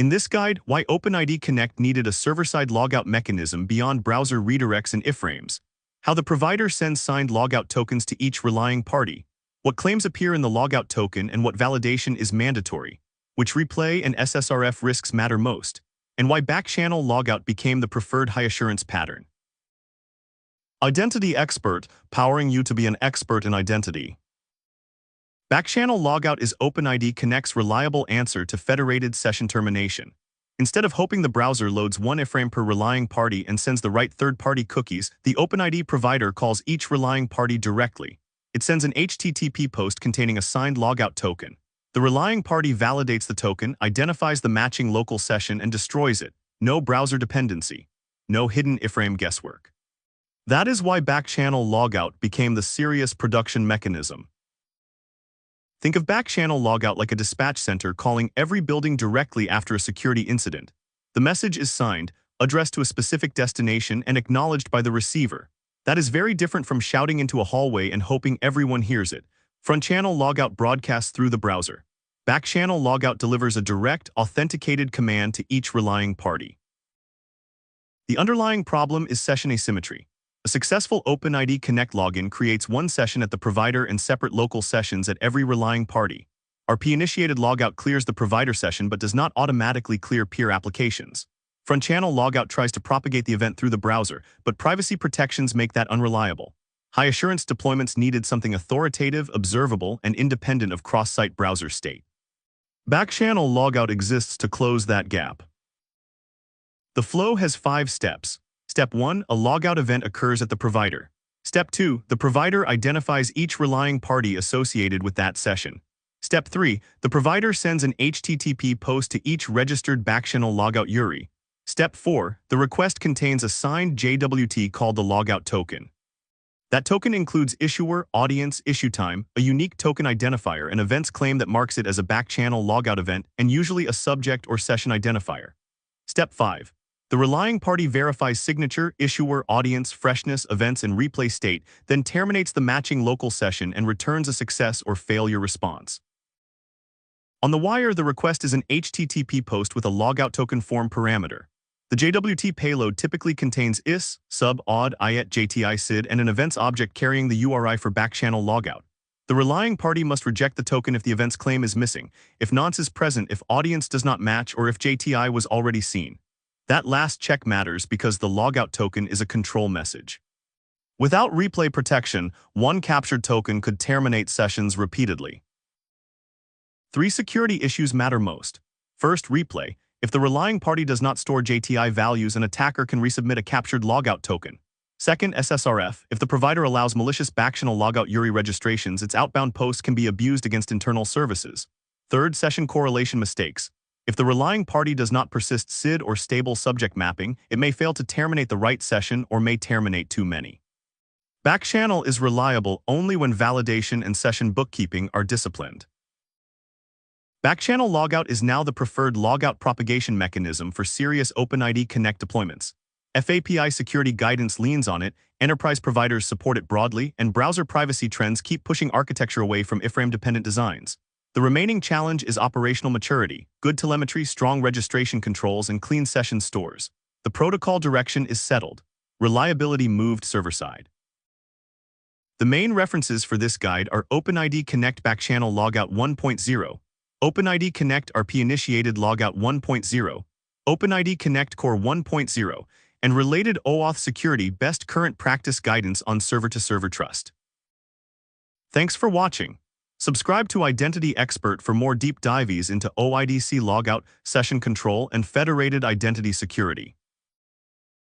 In this guide, why OpenID Connect needed a server-side logout mechanism beyond browser redirects and iframes, how the provider sends signed logout tokens to each relying party, what claims appear in the logout token and what validation is mandatory, which replay and SSRF risks matter most, and why backchannel logout became the preferred high-assurance pattern. Identity Expert, powering you to be an expert in identity. Backchannel logout is OpenID Connect's reliable answer to federated session termination. Instead of hoping the browser loads one iframe per relying party and sends the right third-party cookies, the OpenID provider calls each relying party directly. It sends an HTTP post containing a signed logout token. The relying party validates the token, identifies the matching local session, and destroys it. No browser dependency. No hidden iframe guesswork. That is why backchannel logout became the serious production mechanism. Think of backchannel logout like a dispatch center calling every building directly after a security incident. The message is signed, addressed to a specific destination, and acknowledged by the receiver. That is very different from shouting into a hallway and hoping everyone hears it. Frontchannel logout broadcasts through the browser. Backchannel logout delivers a direct, authenticated command to each relying party. The underlying problem is session asymmetry. A successful OpenID Connect login creates one session at the provider and separate local sessions at every relying party. RP-initiated logout clears the provider session but does not automatically clear peer applications. Frontchannel logout tries to propagate the event through the browser, but privacy protections make that unreliable. High-assurance deployments needed something authoritative, observable, and independent of cross-site browser state. Backchannel logout exists to close that gap. The flow has 5 steps. Step 1, a logout event occurs at the provider. Step 2, the provider identifies each relying party associated with that session. Step 3, the provider sends an HTTP post to each registered backchannel logout URI. Step 4, the request contains a signed JWT called the logout token. That token includes issuer, audience, issue time, a unique token identifier, and events claim that marks it as a backchannel logout event, and usually a subject or session identifier. Step 5. The relying party verifies signature, issuer, audience, freshness, events, and replay state, then terminates the matching local session and returns a success or failure response. On the wire, the request is an HTTP post with a logout token form parameter. The JWT payload typically contains is, sub, odd, iet, jti, sid, and an events object carrying the URI for backchannel logout. The relying party must reject the token if the events claim is missing, if nonce is present, if audience does not match, or if JTI was already seen. That last check matters because the logout token is a control message. Without replay protection, one captured token could terminate sessions repeatedly. 3 security issues matter most. First, replay. If the relying party does not store JTI values, an attacker can resubmit a captured logout token. Second, SSRF. If the provider allows malicious backchannel logout URI registrations, its outbound posts can be abused against internal services. Third, session correlation mistakes. If the relying party does not persist SID or stable subject mapping, it may fail to terminate the right session or may terminate too many. Backchannel is reliable only when validation and session bookkeeping are disciplined. Backchannel logout is now the preferred logout propagation mechanism for serious OpenID Connect deployments. FAPI security guidance leans on it, enterprise providers support it broadly, and browser privacy trends keep pushing architecture away from iframe-dependent designs. The remaining challenge is operational maturity, good telemetry, strong registration controls, and clean session stores. The protocol direction is settled. Reliability moved server-side. The main references for this guide are OpenID Connect Backchannel Logout 1.0, OpenID Connect RP-initiated Logout 1.0, OpenID Connect Core 1.0, and related OAuth security best current practice guidance on server-to-server trust. Thanks for watching. Subscribe to Identity Expert for more deep dives into OIDC logout, session control, and federated identity security.